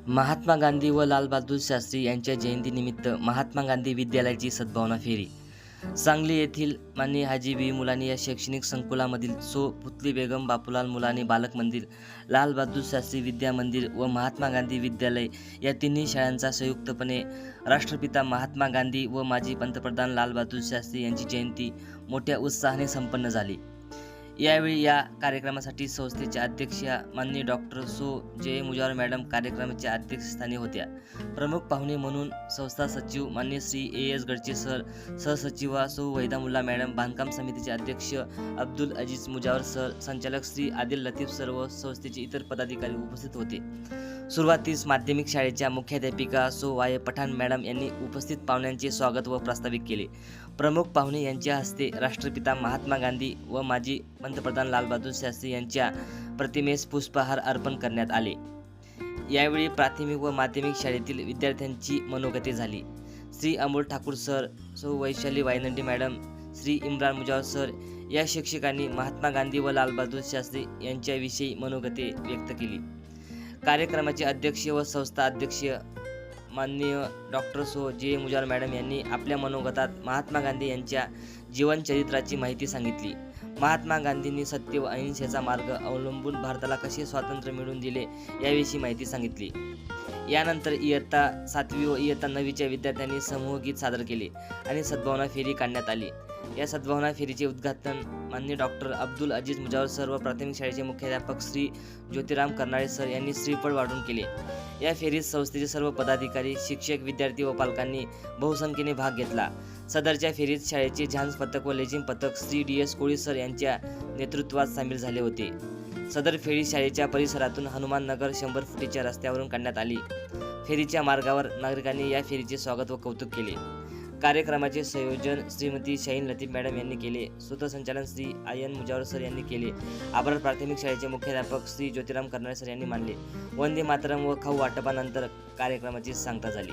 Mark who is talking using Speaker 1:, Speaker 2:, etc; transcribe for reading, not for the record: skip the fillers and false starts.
Speaker 1: महात्मा गांधी व लालबहादूर शास्त्री यांच्या जयंतीनिमित्त महात्मा गांधी विद्यालयाची सद्भावना फेरी. सांगली येथील माननीय हाजी बी मुलानी या शैक्षणिक संकुलामधील पुतली बेगम बापूलाल मुलानी बालक मंदिर, लालबहादूर शास्त्री विद्या मंदिर व महात्मा गांधी विद्यालय या तिन्ही शाळांचा संयुक्तपणे राष्ट्रपिता महात्मा गांधी व माजी पंतप्रधान लालबहादूर शास्त्री यांची जयंती मोठ्या उत्साहाने संपन्न झाली. यावेळी या कार्यक्रमासाठी संस्थेच्या अध्यक्षा माननीय डॉक्टर जे मुजावर मॅडम कार्यक्रमाच्या अध्यक्षस्थानी होत्या. प्रमुख पाहुणे म्हणून संस्था सचिव माननीय श्री एस गडचे सर, सहसचिवा वहिदा मुल्ला मॅडम, बांधकाम समितीचे अध्यक्ष अब्दुल अजीज मुजावर सर, संचालक श्री आदिल लतीफ सर व संस्थेचे इतर पदाधिकारी उपस्थित होते. सुरुवातीस माध्यमिक शाळेच्या मुख्याध्यापिका वाय पठाण मॅडम यांनी उपस्थित पाहुण्यांचे स्वागत व प्रास्ताविक केले. प्रमुख पाहुणे यांच्या हस्ते राष्ट्रपिता महात्मा गांधी व माजी पंतप्रधान लालबहादूर शास्त्री यांच्या प्रतिमेस पुष्पहार अर्पण करण्यात आले. यावेळी प्राथमिक व माध्यमिक शाळेतील विद्यार्थ्यांची मनोगते झाली. Shri Amol Thakur sir, Vaishali Vaynandi madam, Shri Imran Mujawar sir या शिक्षकांनी महात्मा गांधी व लालबहादूर शास्त्री यांच्याविषयी मनोगते व्यक्त केली. कार्यक्रमाचे अध्यक्ष व संस्था अध्यक्ष माननीय डॉक्टर जे मुजावर मॅडम यांनी आपल्या मनोगतात महात्मा गांधी यांच्या जीवनचरित्राची माहिती सांगितली. महात्मा गांधींनी सत्य व अहिंसेचा मार्ग अवलंबून भारताला कसे स्वातंत्र्य मिळवून दिले याविषयी माहिती सांगितली. यानंतर इयत्ता 7वी व इयत्ता 9वीच्या विद्यार्थ्यांनी समूहगीत सादर केले आणि सद्भावना फेरी काढण्यात आली. या सद्भावना फेरीचे उद्घाटन माननीय डॉक्टर अब्दुल अजीज मुजावर सर व प्राथमिक शाळेचे मुख्याध्यापक श्री ज्योतिराम कर्नाळे सर यांनी श्रीफळ वाढून केले. या फेरीत संस्थेचे सर्व पदाधिकारी, शिक्षक, विद्यार्थी व पालकांनी बहुसंख्येने भाग घेतला. सदरच्या फेरीत शाळेचे झांज पथक व लेझिम पथक श्री DS कोळी सर यांच्या नेतृत्वात सामील झाले होते. सदर फेरी शाळेच्या परिसरातून हनुमान नगर 100 फुटीच्या रस्त्यावरून काढण्यात आली. फेरीच्या मार्गावर नागरिकांनी या फेरीचे स्वागत व कौतुक केले. कार्यक्रमाचे संयोजन श्रीमती शाहीन लतीफ मॅडम यांनी केले. सूत्रसंचालन श्री आयन मुजावर सर यांनी केले. आभार प्राथमिक शाळेचे मुख्याध्यापक श्री ज्योतिराम कर्नाळे सर यांनी मानले. वंदे मातरम व खाऊ वाटपानंतर कार्यक्रमाची सांगता झाली.